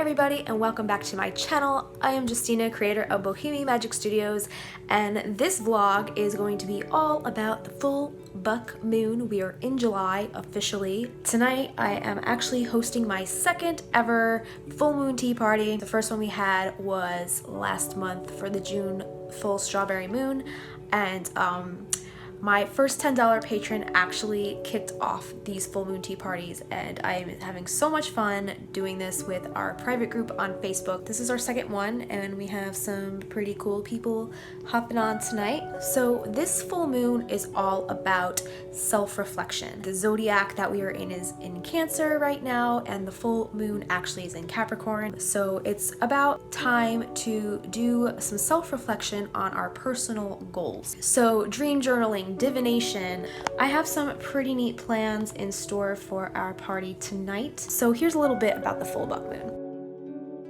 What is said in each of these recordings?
everybody and welcome back to my channel. I am Justina, creator of Bohemian Magic Studios, and this vlog is going to be all about the full buck moon. We are in July officially. Tonight I am actually hosting my second ever full moon tea party. The first one we had was last month for the June full strawberry moon, and my first $10 patron actually kicked off these full moon tea parties, and I am having so much fun doing this with our private group on Facebook. This is our second one, and we have some pretty cool people hopping on tonight. So this full moon is all about self-reflection. The zodiac that we are in is in Cancer right now, and the full moon actually is in Capricorn. So it's about time to do some self-reflection on our personal goals. So dream journaling, divination. I have some pretty neat plans in store for our party tonight. So here's a little bit about the full buck moon.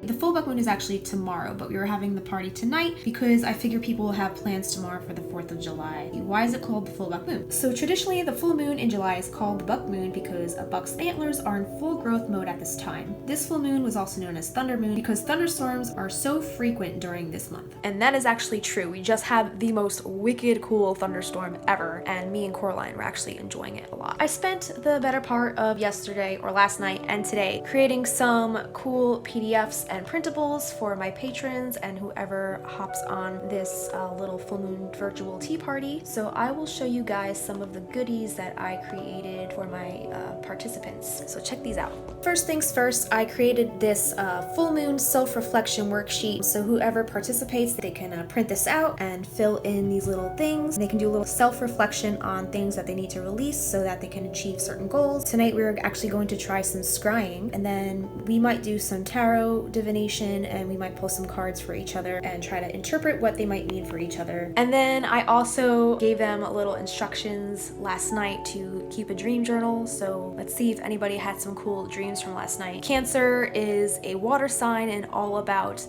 The full buck moon is actually tomorrow, but we were having the party tonight because I figure people will have plans tomorrow for the 4th of July. Why is it called the full buck moon? So traditionally, the full moon in July is called the buck moon because a buck's antlers are in full growth mode at this time. This full moon was also known as thunder moon because thunderstorms are so frequent during this month. And that is actually true. We just had the most wicked cool thunderstorm ever, and me and Coraline were actually enjoying it a lot. I spent the better part of yesterday or last night and today creating some cool PDFs and printables for my patrons and whoever hops on this little full moon virtual tea party. So I will show you guys some of the goodies that I created for my participants. So check these out. First things first, I created this full moon self-reflection worksheet. So whoever participates, they can print this out and fill in these little things. They can do a little self-reflection on things that they need to release so that they can achieve certain goals. Tonight we're actually going to try some scrying, and then we might do some tarot divination, and we might pull some cards for each other and try to interpret what they might mean for each other. And then I also gave them little instructions last night to keep a dream journal. So let's see if anybody had some cool dreams from last night. Cancer is a water sign and all about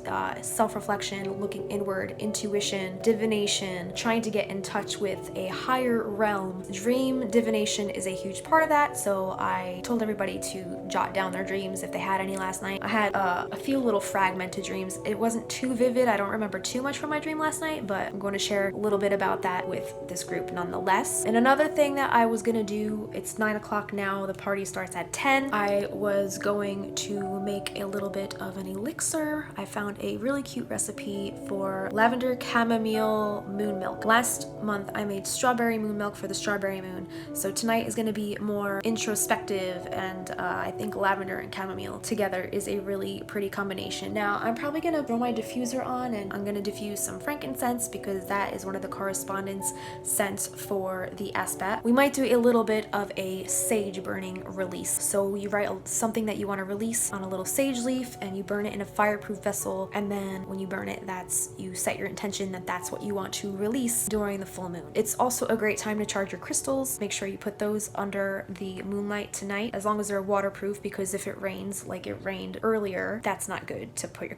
self-reflection, looking inward, intuition, divination, trying to get in touch with a higher realm. Dream divination is a huge part of that, so I told everybody to jot down their dreams if they had any last night. I had a few little fragmented dreams. It wasn't too vivid. I don't remember too much from my dream last night, but I'm going to share a little bit about that with this group nonetheless. And another thing that I was going to do, it's 9 o'clock now, the party starts at 10. I was going to make a little bit of an elixir. I found a really cute recipe for lavender chamomile moon milk. Last month I made strawberry moon milk for the strawberry moon, so tonight is going to be more introspective, and I think lavender and chamomile together is a really pretty combination. Now I'm probably gonna throw my diffuser on and I'm gonna diffuse some frankincense because that is one of the correspondence scents for the Esbat. We might do a little bit of a sage burning release. So you write something that you want to release on a little sage leaf and you burn it in a fireproof vessel, and then when you burn it, you set your intention that that's what you want to release during the full moon. It's also a great time to charge your crystals. Make sure you put those under the moonlight tonight, as long as they're waterproof, because if it rains like it rained earlier, that's not good to put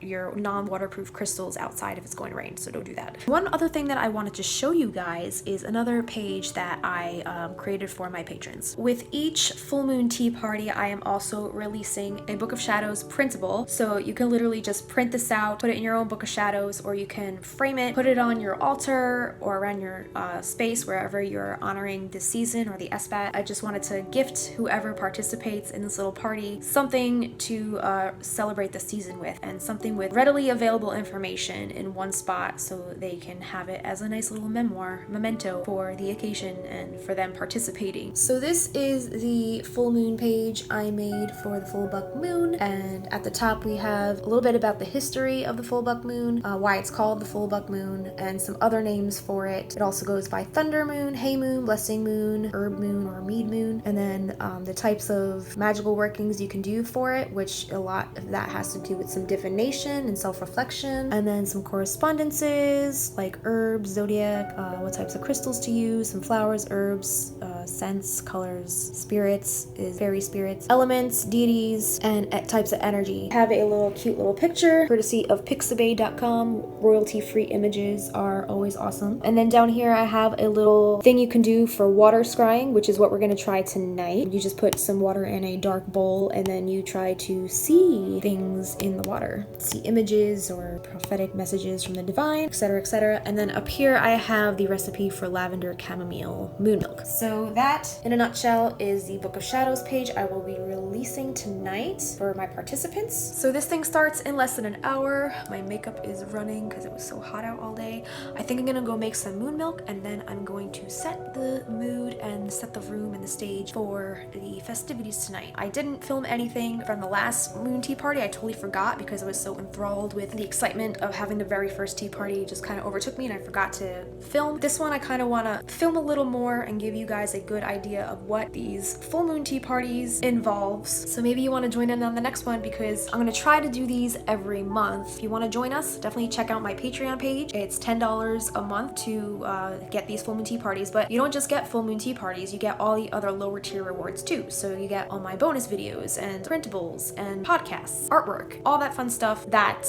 your non-waterproof crystals outside if it's going to rain, so don't do that. One other thing that I wanted to show you guys is another page that I created for my patrons. With each full moon tea party, I am also releasing a Book of Shadows printable, so you can literally just print this out, put it in your own Book of Shadows, or you can frame it, put it on your altar or around your space wherever you're honoring the season or the Esbat. I just wanted to gift whoever participates in this little party something to celebrate the season with, and something with readily available information in one spot so they can have it as a nice little memento for the occasion and for them participating. So this is the full moon page I made for the full buck moon, and at the top we have a little bit about the history of the full buck moon, why it's called the full buck moon, and some other names for it. It also goes by thunder moon, hay moon, blessing moon, herb moon, or mead moon, and then the types of magical workings you can do for it, which a lot of that has to do with some divination and self-reflection, and then some correspondences like herbs, zodiac, what types of crystals to use, some flowers, herbs, scents, colors, spirits, fairy spirits, elements, deities, and types of energy. I have a cute little picture courtesy of pixabay.com. Royalty-free images are always awesome. And then down here I have a little thing you can do for water scrying, which is what we're going to try tonight. You just put some water in a dark bowl and then you try to see see things in the water, see images or prophetic messages from the divine, etc., etc. And then up here I have the recipe for lavender chamomile moon milk. So that, in a nutshell, is the Book of Shadows page I will be releasing tonight for my participants. So this thing starts in less than an hour. My makeup is running because it was so hot out all day. I think I'm gonna go make some moon milk, and then I'm going to set the mood and set the room and the stage for the festivities tonight. I didn't film anything from the last moon tea party. I totally forgot because I was so enthralled with the excitement of having the very first tea party. It just kind of overtook me and I forgot to film. This one I kind of want to film a little more and give you guys a good idea of what these full moon tea parties involves. So maybe you want to join in on the next one, because I'm going to try to do these every month. If you want to join us, definitely check out my Patreon page. It's $10 a month to get these full moon tea parties, but you don't just get full moon tea parties, you get all the other lower tier rewards too. So you get all my bonus videos and printables and podcasts, artwork, all that fun stuff that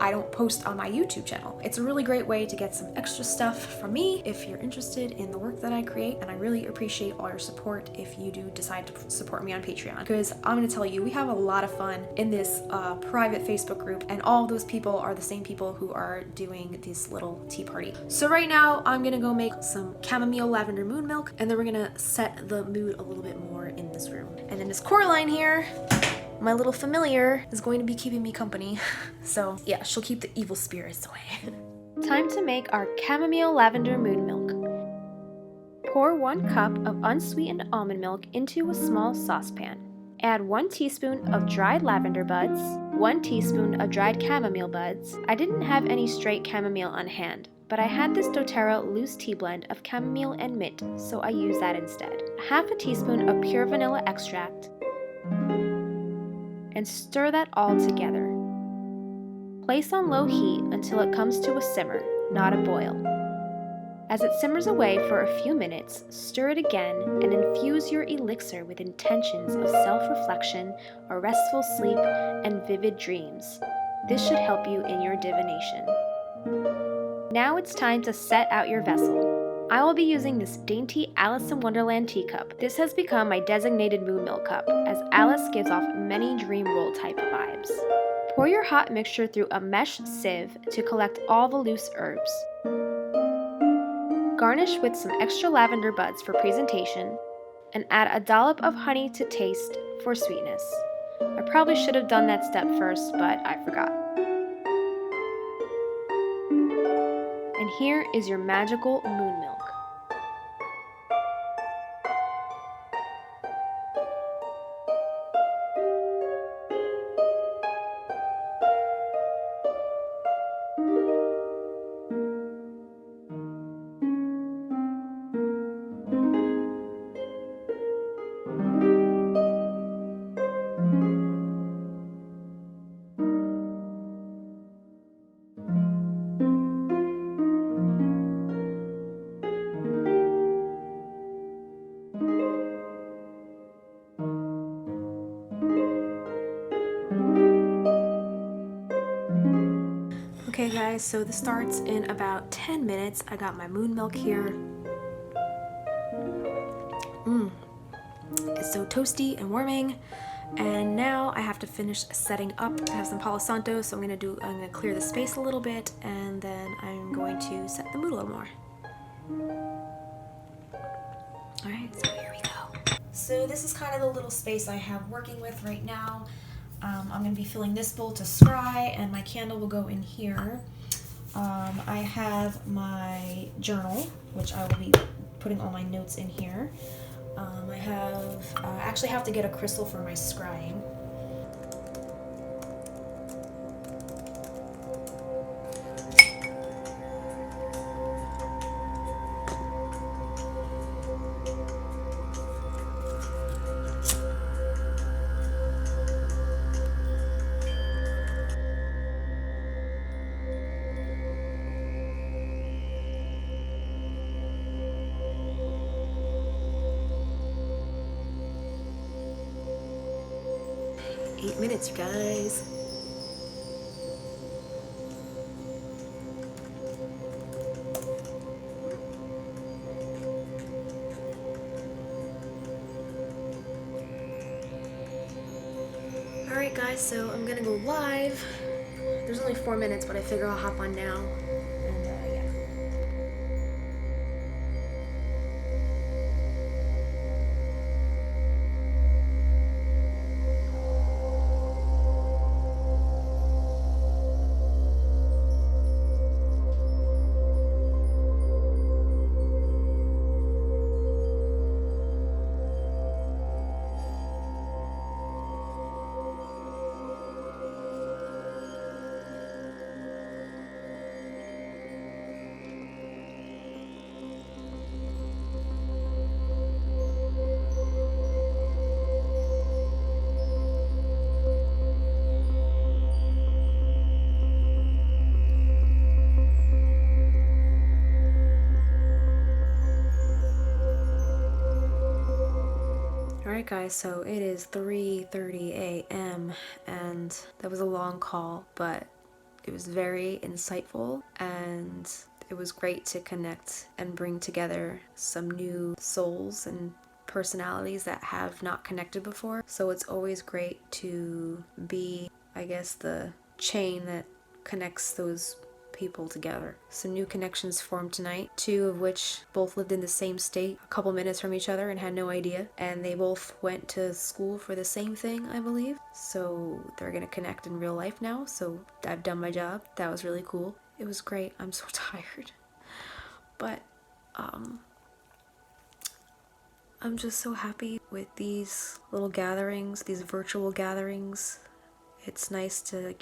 I don't post on my YouTube channel. It's a really great way to get some extra stuff from me if you're interested in the work that I create, and I really appreciate all your support if you do decide to support me on Patreon, because I'm going to tell you, we have a lot of fun in this private Facebook group, and all of those people are the same people who are doing this little tea party. So right now I'm gonna go make some chamomile lavender moon milk, and then we're gonna set the mood a little bit more in this room. And then Miss Coraline here, my little familiar, is going to be keeping me company. So yeah, she'll keep the evil spirits away. Time to make our chamomile lavender moon milk. Pour 1 cup of unsweetened almond milk into a small saucepan. Add 1 teaspoon of dried lavender buds, 1 teaspoon of dried chamomile buds. I didn't have any straight chamomile on hand, but I had this doTERRA loose tea blend of chamomile and mint, so I used that instead. Half a teaspoon of pure vanilla extract, and stir that all together. Place on low heat until it comes to a simmer, not a boil. As it simmers away for a few minutes, stir it again and infuse your elixir with intentions of self-reflection, a restful sleep, and vivid dreams. This should help you in your divination. Now it's time to set out your vessel. I will be using this dainty Alice in Wonderland teacup. This has become my designated moon milk cup, as Alice gives off many dream roll type vibes. Pour your hot mixture through a mesh sieve to collect all the loose herbs. Garnish with some extra lavender buds for presentation, and add a dollop of honey to taste for sweetness. I probably should have done that step first, but I forgot. And here is your magical moon milk. Okay guys, so this starts in about 10 minutes. I got my moon milk here. It's so toasty and warming. And now I have to finish setting up. I have some Palo Santo, so I'm gonna clear the space a little bit, and then I'm going to set the mood a little more. Alright, so here we go. So this is kind of the little space I have working with right now. I'm going to be filling this bowl to scry, and my candle will go in here. I have my journal, which I will be putting all my notes in here. I actually have to get a crystal for my scrying. Eight minutes, you guys. Alright Alright guys, so I'm gonna go live. There's only 4 minutes, but I figure I'll hop on now. And yeah. Alright guys, so it is 3:30 a.m. and that was a long call, but it was very insightful and it was great to connect and bring together some new souls and personalities that have not connected before. So it's always great to be, I guess, the chain that connects those people together. Some new connections formed tonight, two of which both lived in the same state, a couple minutes from each other, and had no idea. And they both went to school for the same thing, I believe. So they're gonna connect in real life now. So I've done my job. That was really cool. It was great. I'm so tired. But I'm just so happy with these little gatherings, these virtual gatherings. It's nice to,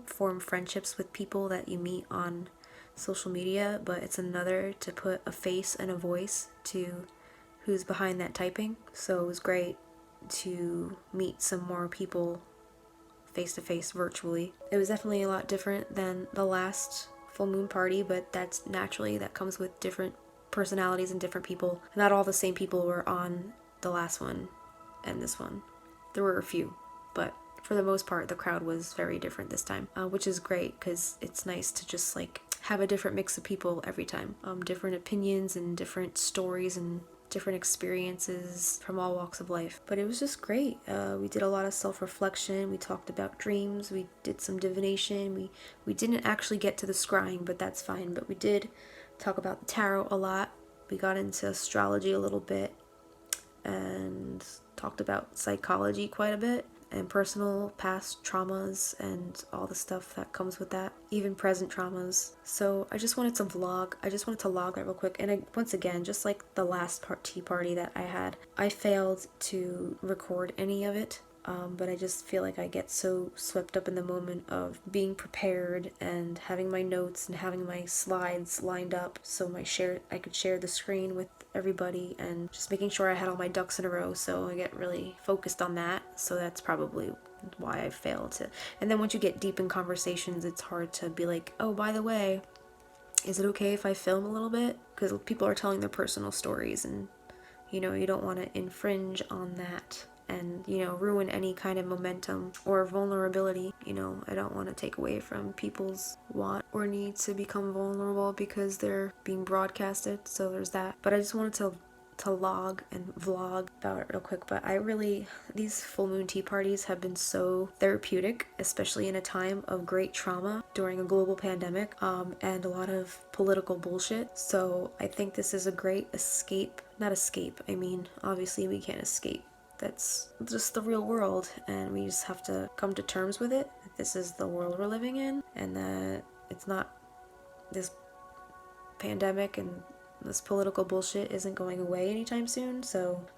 form friendships with people that you meet on social media, but it's another to put a face and a voice to who's behind that typing. So it was great to meet some more people face to face virtually. It was definitely a lot different than the last full moon party, but that comes with different personalities and different people. Not all the same people were on the last one and this one. There were a few, but for the most part, the crowd was very different this time, which is great because it's nice to just have a different mix of people every time. Different opinions and different stories and different experiences from all walks of life. But it was just great. We did a lot of self-reflection. We talked about dreams. We did some divination. We didn't actually get to the scrying, but that's fine. But we did talk about the tarot a lot. We got into astrology a little bit and talked about psychology quite a bit, and personal past traumas and all the stuff that comes with that, even present traumas. So I just wanted to vlog. I just wanted to log that real quick. And once again, just like the last tea party that I had, I failed to record any of it. But I just feel like I get so swept up in the moment of being prepared and having my notes and having my slides lined up so I could share the screen with everybody, and just making sure I had all my ducks in a row. So I get really focused on that. So that's probably why I failed to. And then once you get deep in conversations, it's hard to be like, oh, by the way, is it okay if I film a little bit? Because people are telling their personal stories, and you don't want to infringe on that and ruin any kind of momentum or vulnerability. I don't want to take away from people's want or need to become vulnerable because they're being broadcasted. So there's that. But I just wanted to log and vlog about it real quick. But these full moon tea parties have been so therapeutic, especially in a time of great trauma during a global pandemic, and a lot of political bullshit. So I think this is a great obviously we can't escape. That's just the real world, and we just have to come to terms with it. This is the world we're living in, and that it's not, this pandemic and this political bullshit isn't going away anytime soon.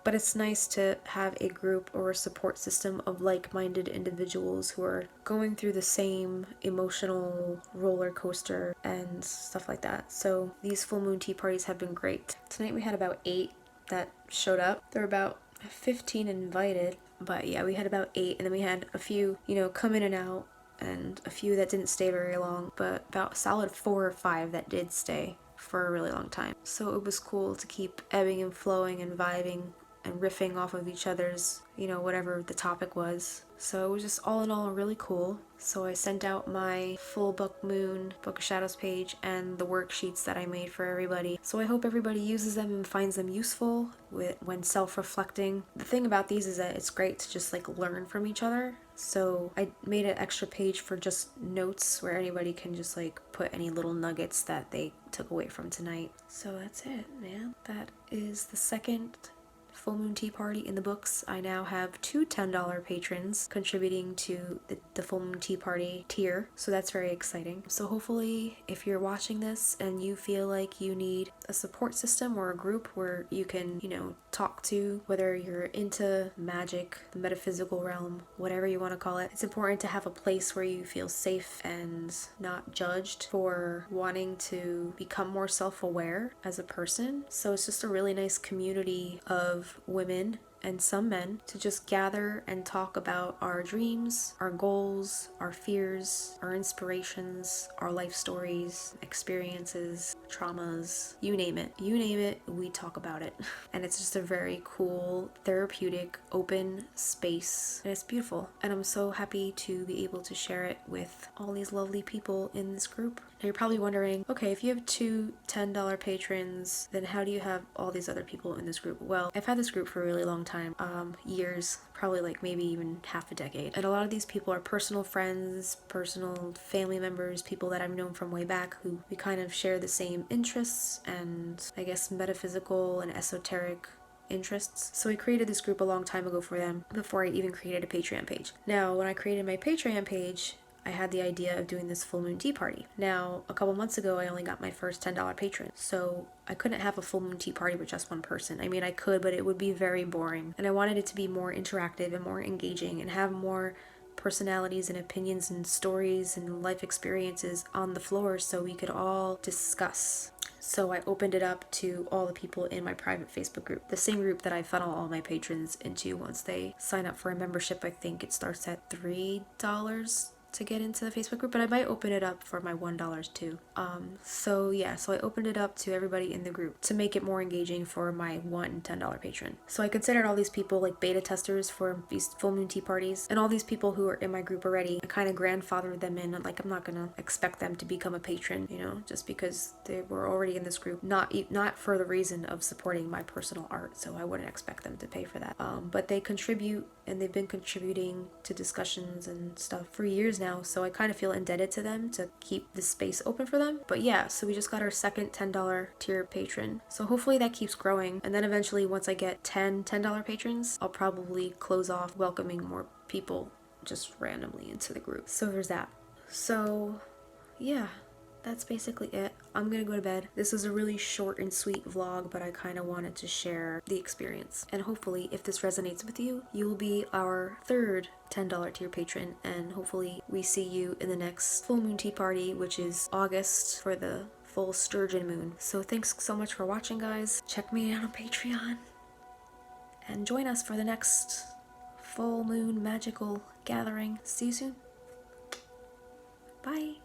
But it's nice to have a group or a support system of like-minded individuals who are going through the same emotional roller coaster and stuff like that. So these full moon tea parties have been great. Tonight we had about 8 that showed up. There were about 15 invited, but yeah, we had about 8, and then we had a few, come in and out, and a few that didn't stay very long, but about a solid 4 or 5 that did stay for a really long time. So it was cool to keep ebbing and flowing and vibing and riffing off of each other's, you know, whatever the topic was. So it was just all in all really cool. So I sent out my full Book Moon Book of Shadows page and the worksheets that I made for everybody. So I hope everybody uses them and finds them useful when self-reflecting. The thing about these is that it's great to just like learn from each other. So I made an extra page for just notes where anybody can just like put any little nuggets that they took away from tonight. So that's it, man. That is the second Full Moon Tea Party in the books. I now have 2 $10 patrons contributing to the Full Moon Tea Party tier, so that's very exciting. So hopefully if you're watching this and you feel like you need a support system or a group where you can, you know, talk to, whether you're into magic, the metaphysical realm, whatever you want to call it, it's important to have a place where you feel safe and not judged for wanting to become more self-aware as a person. So it's just a really nice community of women and some men to just gather and talk about our dreams, our goals, our fears, our inspirations, our life stories, experiences, traumas, you name it. You name it, we talk about it. And it's just a very cool, therapeutic, open space. And it's beautiful. And I'm so happy to be able to share it with all these lovely people in this group. Now you're probably wondering, okay, if you have 2 $10 patrons, then how do you have all these other people in this group? Well, I've had this group for a really long time. Years, probably like maybe even half a decade. And a lot of these people are personal friends, personal family members, people that I've known from way back who we kind of share the same interests and I guess metaphysical and esoteric interests. So I created this group a long time ago for them before I even created a Patreon page. Now, when I created my Patreon page, I had the idea of doing this Full Moon Tea Party. Now, a couple months ago, I only got my first $10 patron, so I couldn't have a Full Moon Tea Party with just one person. I mean, I could, but it would be very boring. And I wanted it to be more interactive and more engaging and have more personalities and opinions and stories and life experiences on the floor so we could all discuss. So I opened it up to all the people in my private Facebook group, the same group that I funnel all my patrons into once they sign up for a membership. I think it starts at $3 to get into the Facebook group, but I might open it up for my $1 too. So I opened it up to everybody in the group to make it more engaging for my one $10 patron. So I considered all these people like beta testers for these Full Moon Tea Parties, and all these people who are in my group already, I kind of grandfathered them in. Like, I'm not gonna expect them to become a patron, you know, just because they were already in this group, not for the reason of supporting my personal art, so I wouldn't expect them to pay for that. But they contribute, and they've been contributing to discussions and stuff for years now, so I kind of feel indebted to them to keep this space open for them. But yeah, so we just got our second $10 tier patron, so hopefully that keeps growing, and then eventually once I get 10 $10 patrons, I'll probably close off welcoming more people just randomly into the group. So there's that. So yeah, that's basically it. I'm gonna go to bed. This was a really short and sweet vlog, but I kind of wanted to share the experience. And hopefully, if this resonates with you, you will be our third $10 tier patron, and hopefully we see you in the next Full Moon Tea Party, which is August for the full sturgeon moon. So thanks so much for watching, guys. Check me out on Patreon and join us for the next full moon magical gathering. See you soon. Bye.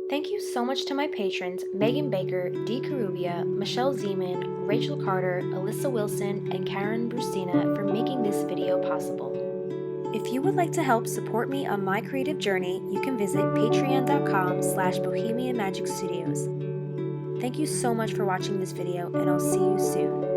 Thank you so much to my patrons, Megan Baker, Dee Carubia, Michelle Zeman, Rachel Carter, Alyssa Wilson, and Karen Brustina for making this video possible. If you would like to help support me on my creative journey, you can visit patreon.com/Bohemian Magic Studios. Thank you so much for watching this video, and I'll see you soon.